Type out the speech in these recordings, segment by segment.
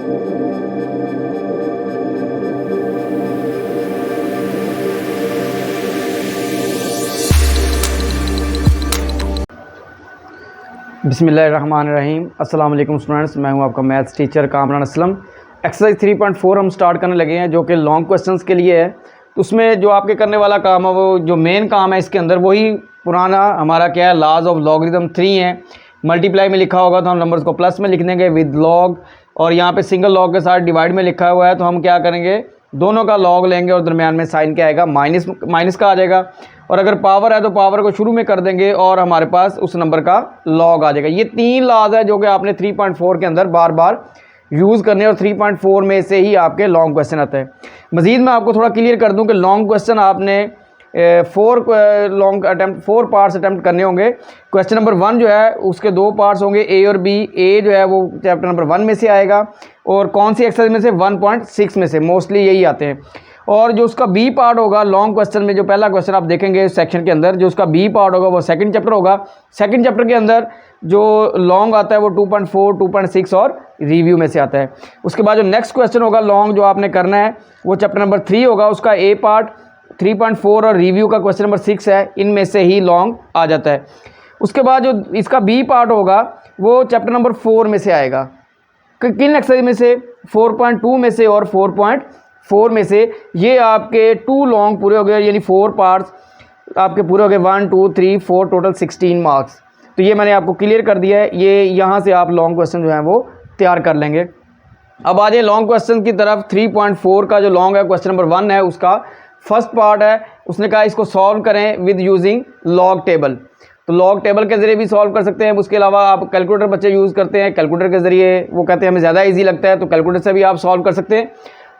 बिस्मिल्लाहिर्रहमानिर्रहीम। अस्सलाम वालेकुम स्टूडेंट्स, मैं हूं आपका maths teacher Kamran Aslam. Exercise 3.4 हम स्टार्ट करने लगे हैं जो कि लॉन्ग क्वेश्चंस के लिए है। तो उसमें जो आपके करने वाला काम है, वो जो मेन काम है इसके अंदर, वही पुराना हमारा क्या है, लाज ऑफ लॉगरिदम 3 है। मल्टीप्लाई में लिखा होगा तो हम नंबर्स को प्लस में लिख देंगे विद लॉग, और यहाँ पे सिंगल लॉग के साथ डिवाइड में लिखा हुआ है तो हम क्या करेंगे, दोनों का लॉग लेंगे और दरमियान में साइन क्या आएगा, माइनस का आ जाएगा। और अगर पावर है तो पावर को शुरू में कर देंगे और हमारे पास उस नंबर का लॉग आ जाएगा। ये 3 लाज है जो कि आपने 3.4 के अंदर बार बार यूज़ करने, और 3.4 में से ही आपके लॉन्ग क्वेश्चन आते हैं। मज़ीद मैं आपको थोड़ा क्लियर कर दूं कि लॉन्ग क्वेश्चन आपने 4 पार्ट्स अटैम्प्ट करने होंगे। क्वेश्चन नंबर 1 जो है उसके 2 पार्ट्स होंगे, ए और बी। ए जो है वो चैप्टर नंबर 1 में से आएगा, और कौन सी एक्सरसाइज में से, 1.6 में से, मोस्टली यही आते हैं। और जो उसका बी पार्ट होगा लॉन्ग क्वेश्चन में, जो पहला क्वेश्चन आप देखेंगे इस सेक्शन के अंदर, जो उसका बी पार्ट होगा वो सेकंड चैप्टर होगा। सेकंड चैप्टर के अंदर जो लॉन्ग आता है वो 2.4, 2.6 और रिव्यू में से आता है। उसके बाद जो नेक्स्ट क्वेश्चन होगा लॉन्ग जो आपने करना है वो चैप्टर नंबर 3 होगा, उसका ए पार्ट 3.4 और रिव्यू का क्वेश्चन नंबर 6 है, इनमें से ही लॉन्ग आ जाता है। उसके बाद जो इसका बी पार्ट होगा वो चैप्टर नंबर 4 में से आएगा। किन एक्सरसाइज में से, 4.2 में से और 4.4 में से। ये आपके 2 लॉन्ग पूरे हो गए, यानी 4 पार्ट्स आपके पूरे हो गए। 1 2 3 4 टोटल 16 मार्क्स। तो ये मैंने आपको क्लियर कर दिया है। ये यहाँ से आप लॉन्ग क्वेश्चन जो है वो तैयार कर लेंगे। अब आ जाए लॉन्ग क्वेश्चन की तरफ। 3.4 का जो लॉन्ग है, क्वेश्चन नंबर 1 है, उसका फर्स्ट पार्ट है। उसने कहा इसको सॉल्व करें विद यूजिंग लॉग टेबल। तो लॉग टेबल के ज़रिए भी सॉल्व कर सकते हैं। उसके अलावा आप कैलकुलेटर बच्चे यूज़ करते हैं, कैलकुलेटर के ज़रिए वो कहते हैं हमें ज़्यादा ईजी लगता है, तो कैलकुलेटर से भी आप सॉल्व कर सकते हैं।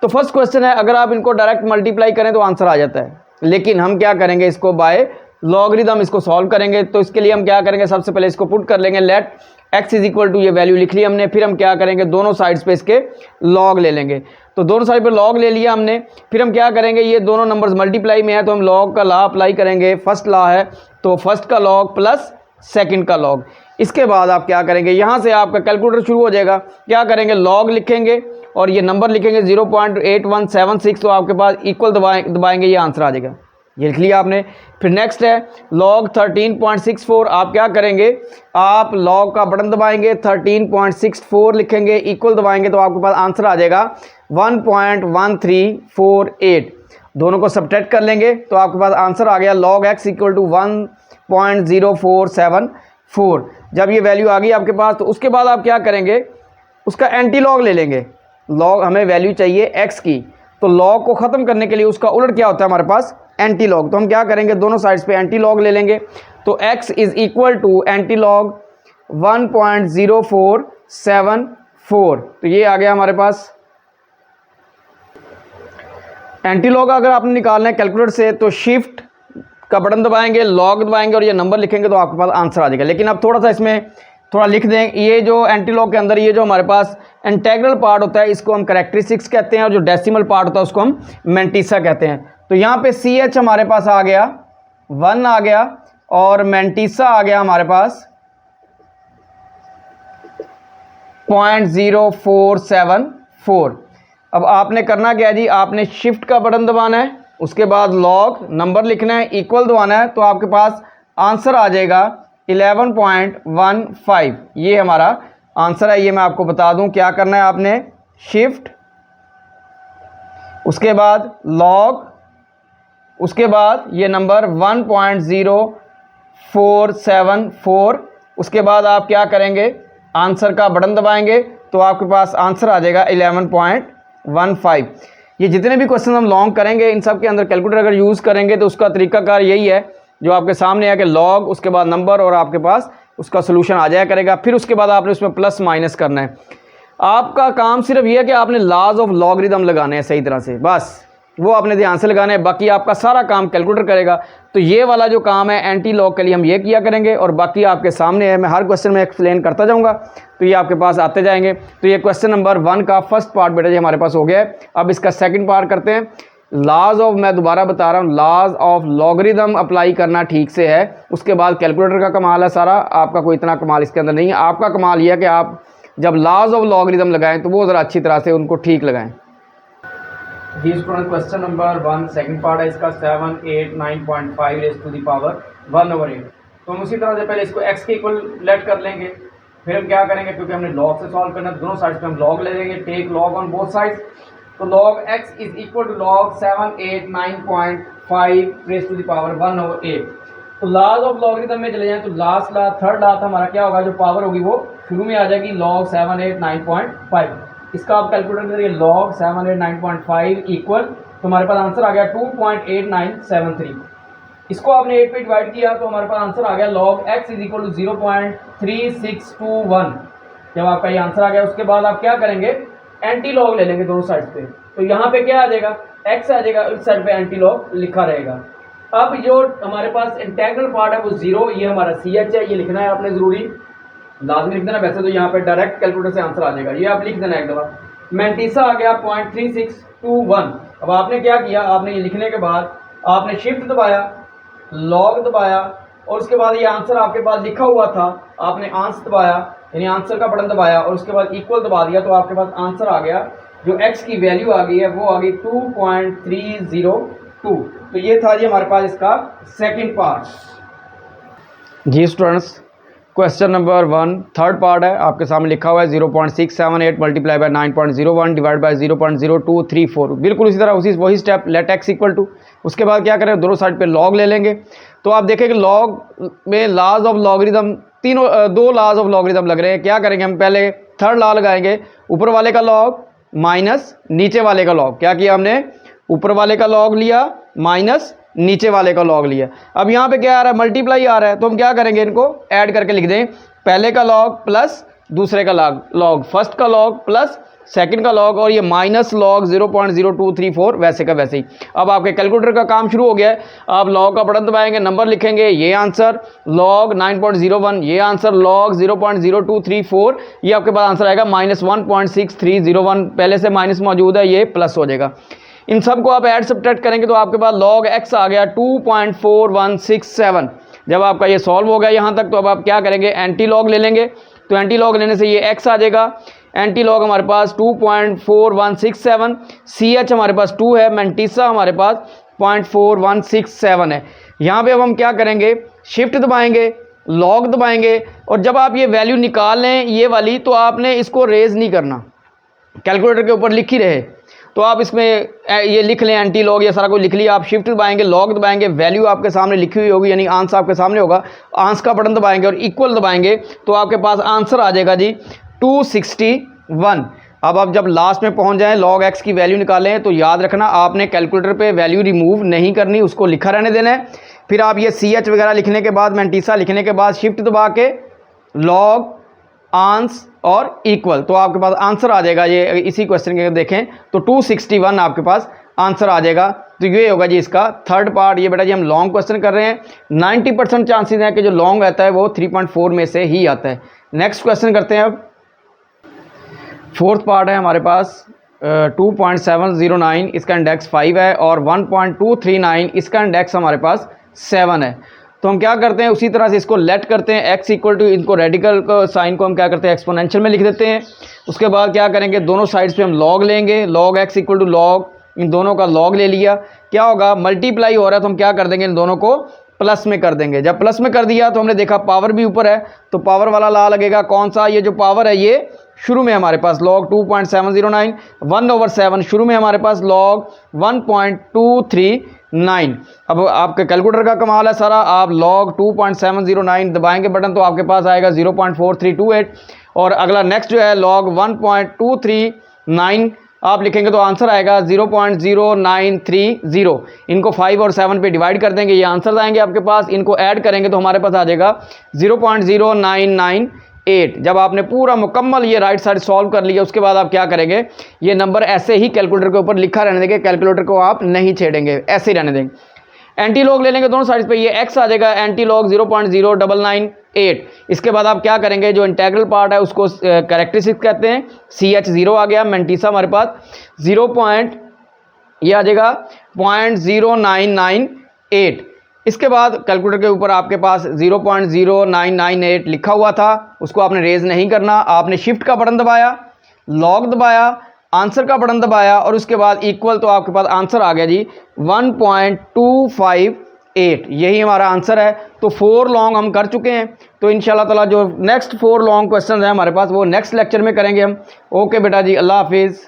तो फर्स्ट क्वेश्चन है, अगर आप इनको डायरेक्ट मल्टीप्लाई करें तो आंसर आ जाता है, लेकिन हम क्या करेंगे, इसको बाय लॉगरिदम इसको सॉल्व करेंगे। तो इसके लिए हम क्या करेंगे, सबसे पहले इसको पुट कर लेंगे। Let x is equal to, ये वैल्यू लिख ली हमने। फिर हम क्या करेंगे, दोनों साइड्स पे इसके लॉग ले लेंगे। तो दोनों साइड पे लॉग ले लिया हमने। फिर हम क्या करेंगे, ये दोनों नंबर्स मल्टीप्लाई में है तो हम लॉग का लॉ अप्लाई करेंगे। फर्स्ट लॉ है तो फर्स्ट का लॉग प्लस सेकंड का लॉग। इसके बाद आप क्या करेंगे, यहाँ से आपका कैलकुलेटर शुरू हो जाएगा। क्या करेंगे, लॉग लिखेंगे और ये नंबर लिखेंगे 0.8176, तो आपके पास इक्वल दबाएंगे, ये आंसर आ जाएगा। ये लिख लिया आपने। फिर नेक्स्ट है लॉग 13.64। आप क्या करेंगे, आप लॉग का बटन दबाएंगे, 13.64 लिखेंगे, इक्वल दबाएंगे, तो आपके पास आंसर आ जाएगा 1.1348। दोनों को सब्ट्रैक्ट कर लेंगे तो आपके पास आंसर आ गया लॉग x इक्वल टू 1.0474। जब ये वैल्यू आ गई आपके पास, तो उसके बाद आप क्या करेंगे, उसका एंटी लॉग ले लेंगे। लॉग हमें वैल्यू चाहिए x की, तो लॉग को ख़त्म करने के लिए उसका उलट क्या होता है हमारे पास, एंटी लॉग। तो हम क्या करेंगे, दोनों साइड्स पे एंटी लॉग ले लेंगे। तो x is equal to anti log 1.0474। तो ये आ गया हमारे पास एंटी लॉग। अगर आपने निकालना है कैलकुलेटर से तो शिफ्ट का बटन दबाएंगे, लॉग दबाएंगे और ये नंबर लिखेंगे तो आपके पास आंसर आ जाएगा। लेकिन अब थोड़ा सा इसमें थोड़ा लिख दें, ये जो एंटी लॉग के अंदर ये जो हमारे पास इंटेग्रल पार्ट होता है इसको हम कैरेक्टरिस्टिक्स कहते हैं, और जो डेसिमल पार्ट होता है उसको हम मैंटिसा कहते हैं। तो यहाँ पे CH हमारे पास आ गया 1 आ गया, और मैंटिसा आ गया हमारे पास 0.0474। अब आपने करना क्या है जी, आपने शिफ्ट का बटन दबाना है, उसके बाद लॉग नंबर लिखना है, इक्वल दबाना है, तो आपके पास आंसर आ जाएगा 11.15। ये हमारा आंसर है। ये मैं आपको बता दूं क्या करना है, आपने शिफ्ट, उसके बाद लॉग, उसके बाद ये नंबर 1.0474, उसके बाद आप क्या करेंगे, आंसर का बटन दबाएंगे तो आपके पास आंसर आ जाएगा 11.15। ये जितने भी क्वेश्चन हम लॉन्ग करेंगे इन सब के अंदर कैलकुलेटर अगर यूज़ करेंगे तो उसका तरीकाकार यही है जो आपके सामने है कि लॉग, उसके बाद नंबर, और आपके पास उसका सोल्यूशन आ जाया करेगा। फिर उसके बाद आपने उसमें प्लस माइनस करना है। आपका काम सिर्फ ये है कि आपने लॉज ऑफ लॉगरिदम लगाने हैं सही तरह से, बस वो आपने ध्यान से लगाना है, बाकी आपका सारा काम कैलकुलेटर करेगा। तो ये वाला जो काम है एंटी लॉग के लिए हम ये किया करेंगे, और बाकी आपके सामने है, मैं हर क्वेश्चन में एक्सप्लेन करता जाऊंगा तो ये आपके पास आते जाएंगे। तो ये क्वेश्चन नंबर 1 का फर्स्ट पार्ट बेटा जी हमारे पास हो गया है। अब इसका सेकंड पार्ट करते हैं। लॉज ऑफ, मैं दोबारा बता रहा हूँ, लॉज ऑफ लॉगरिदम अप्लाई करना ठीक से है। उसके बाद कैलकुलेटर का कमाल है सारा, आपका कोई इतना कमाल इसके अंदर नहीं है। आपका कमाल यह है कि आप जब लॉज ऑफ लॉगरिदम लगाएं तो वो ज़रा अच्छी तरह से उनको ठीक लगाएं। जी student, question number 1 second part है इसका 7, 8, 9.5 रेज़ टू द पावर 1/8। तो हम उसी तरह से पहले इसको x के इक्वल लेट कर लेंगे, फिर हम क्या करेंगे, क्योंकि हमने लॉग से सॉल्व करना है दोनों साइड्स पे हम लॉग ले लेंगे, take log on both sides. तो log x is equal to log 7, 8, 9.5 raise to the power 1/8। तो लॉज ऑफ लॉगरिदम में चले जाएं तो लास्ट ला थर्ड ला था हमारा क्या होगा, जो पावर होगी वो शुरू में आ जाएगी लॉग 7, 8, 9.5। इसका आप कैलकुलेटर करिए, लॉग 7, 8, 9.5 इक्वल, तो हमारे पास आंसर आ गया 2.8973। इसको आपने 8 पे डिवाइड किया तो हमारे पास आंसर आ गया log x is equal to 0.3621। जब आपका ये आंसर आ गया उसके बाद आप क्या करेंगे, एंटी लॉग ले लेंगे दोनों साइड पे। तो यहाँ पे क्या आ जाएगा, x आ जाएगा, इस साइड पे एंटी लॉग लिखा रहेगा। अब जो हमारे पास इंटेग्रल पार्ट है वो 0, ये हमारा CH है, ये लिखना है आपने ज़रूरी लाजमी लिख देना। वैसे तो यहाँ पे डायरेक्ट कैलकुलेटर से आंसर आ जाएगा, ये आप लिख देना एक दफ़ा। मैंटीसा आ गया 0.3621। अब आपने क्या किया, आपने ये लिखने के बाद आपने शिफ्ट दबाया, लॉग दबाया और उसके बाद ये आंसर आपके पास लिखा हुआ था, आपने आंसर दबाया यानी आंसर का बटन दबाया और उसके बाद इक्वल दबा दिया, तो आपके पास आंसर आ गया। जो x की वैल्यू आ गई है वो आ गई 2.302। तो ये था जी हमारे पास इसका सेकंड पार्ट। जी students, question number 1 third part है, आपके सामने लिखा हुआ है 0.678 मल्टीप्लाई बाय 9.01 डिवाइड बाय 0.0234। बिल्कुल उसी तरह वही step, let x equal to, उसके बाद क्या करें, दोनों साइड पे लॉग ले लेंगे। तो आप देखें कि लॉग में लॉज ऑफ लॉगरिदम दो लॉज ऑफ लॉगरिदम लग रहे हैं। क्या करेंगे, हम पहले थर्ड लॉ लगाएंगे, ऊपर वाले का लॉग माइनस नीचे वाले का लॉग। क्या किया हमने, ऊपर वाले का लॉग लिया माइनस नीचे वाले का लॉग लिया। अब यहाँ पे क्या आ रहा है, मल्टीप्लाई आ रहा है, तो हम क्या करेंगे, इनको ऐड करके लिख दें, पहले का लॉग प्लस दूसरे का लॉग, फर्स्ट का लॉग प्लस सेकंड का लॉग, और ये माइनस लॉग 0.0234 वैसे का वैसे ही। अब आपके कैलकुलेटर का काम शुरू हो गया है। आप लॉग का बटन दबाएंगे, नंबर लिखेंगे, ये आंसर लॉग 9.01, ये आंसर लॉग 0.0234, ये आपके पास आंसर आएगा -1.6301। पहले से माइनस मौजूद है, ये प्लस हो जाएगा। इन सब को आप ऐड सब्ट्रैक्ट करेंगे तो आपके पास log x आ गया 2.4167। जब आपका ये सॉल्व हो गया यहाँ तक, तो अब आप क्या करेंगे, एंटी लॉग ले लेंगे। तो एंटी लॉग लेने से ये x आ जाएगा, एंटी लॉग हमारे पास 2.4167, CH हमारे पास 2 है, मैंटीसा हमारे पास 0.4167 है। यहाँ पे अब हम क्या करेंगे, शिफ्ट दबाएंगे, लॉग दबाएंगे, और जब आप ये वैल्यू निकाल लें ये वाली, तो आपने इसको रेज नहीं करना, कैलकुलेटर के ऊपर लिख ही रहे। तो आप इसमें ये लिख लें, एंटी लॉग, ये सारा कुछ लिख लिया। आप शिफ्ट दबाएंगे, लॉग दबाएंगे, वैल्यू आपके सामने लिखी हुई होगी, यानी आंसर आपके सामने होगा। आंसर का बटन दबाएंगे और इक्वल दबाएंगे, तो आपके पास आंसर आ जाएगा जी 261। अब आप जब लास्ट में पहुंच जाएं, log x की वैल्यू निकालें, तो याद रखना आपने कैलकुलेटर पे वैल्यू रिमूव नहीं करनी, उसको लिखा रहने देना है। फिर आप ये CH वगैरह लिखने के बाद, मैंटीसा लिखने के बाद शिफ्ट दबा के log आंस और इक्वल, तो आपके पास आंसर आ जाएगा। ये इसी क्वेश्चन के देखें तो 261 आपके पास आंसर आ जाएगा। तो ये होगा जी इसका थर्ड पार्ट। ये बेटा जी हम लॉन्ग क्वेश्चन कर रहे हैं, 90% चांसेस हैं कि जो लॉन्ग आता है वो 3.4 में से ही आता है। नेक्स्ट क्वेश्चन करते हैं। अब फोर्थ पार्ट है हमारे पास 2.709, इसका इंडेक्स 5 है, और 1.239 इसका इंडेक्स हमारे पास 7 है। तो हम क्या करते हैं, उसी तरह से इसको लेट करते हैं, x इक्वल टू, इनको रेडिकल को साइन को हम क्या करते हैं, एक्सपोनेंशियल में लिख देते हैं। उसके बाद क्या करेंगे, दोनों साइड्स पे हम लॉग लेंगे, log x equal to log, इन दोनों का लॉग ले लिया। क्या होगा, मल्टीप्लाई हो रहा है तो हम क्या कर देंगे, इन दोनों को प्लस में कर देंगे। जब प्लस में कर दिया तो हमने देखा पावर भी ऊपर है, तो पावर वाला ला लगेगा। कौन सा, ये जो पावर है ये शुरू में हमारे पास log 2.709, 1/7 शुरू में हमारे पास log 1.239। अब आपके कैलकुलेटर का कमाल है सारा, आप log 2.709 दबाएंगे बटन तो आपके पास आएगा 0.4328, और अगला नेक्स्ट जो है log 1.239 आप लिखेंगे तो आंसर आएगा 0.0930। इनको 5 और 7 पे डिवाइड कर देंगे, ये आंसर आएंगे आपके पास। इनको ऐड करेंगे तो हमारे पास आ जाएगा 0.0998। जब आपने पूरा मुकम्मल ये राइट साइड सॉल्व कर लिया, उसके बाद आप क्या करेंगे, ये नंबर ऐसे ही कैलकुलेटर के ऊपर लिखा रहने देंगे, कैलकुलेटर को आप नहीं छेड़ेंगे, ऐसे ही रहने देंगे। एंटी लॉग ले लेंगे दोनों साइड पे, ये x आ जाएगा, एंटी लॉग 0.0998। इसके बाद आप क्या करेंगे, जो इंटेग्रल पार्ट है उसको कैरेक्टरिस्टिक कहते हैं, CH 0 आ गया, मैंटीसा हमारे पास 0. ये आ जाएगा 0.0998। इसके बाद कैलकुलेटर के ऊपर आपके पास 0.0998 लिखा हुआ था, उसको आपने रेज नहीं करना, आपने शिफ्ट का बटन दबाया, लॉग दबाया, आंसर का बटन दबाया और उसके बाद इक्वल, तो आपके पास आंसर आ गया जी 1.258। यही हमारा आंसर है। तो 4 लॉन्ग हम कर चुके हैं। तो इंशाल्लाह ताला जो नेक्स्ट 4 लॉन्ग क्वेश्चन हैं हमारे पास वो नेक्स्ट लेक्चर में करेंगे हम। ओके बेटा जी, अल्लाह हाफिज़।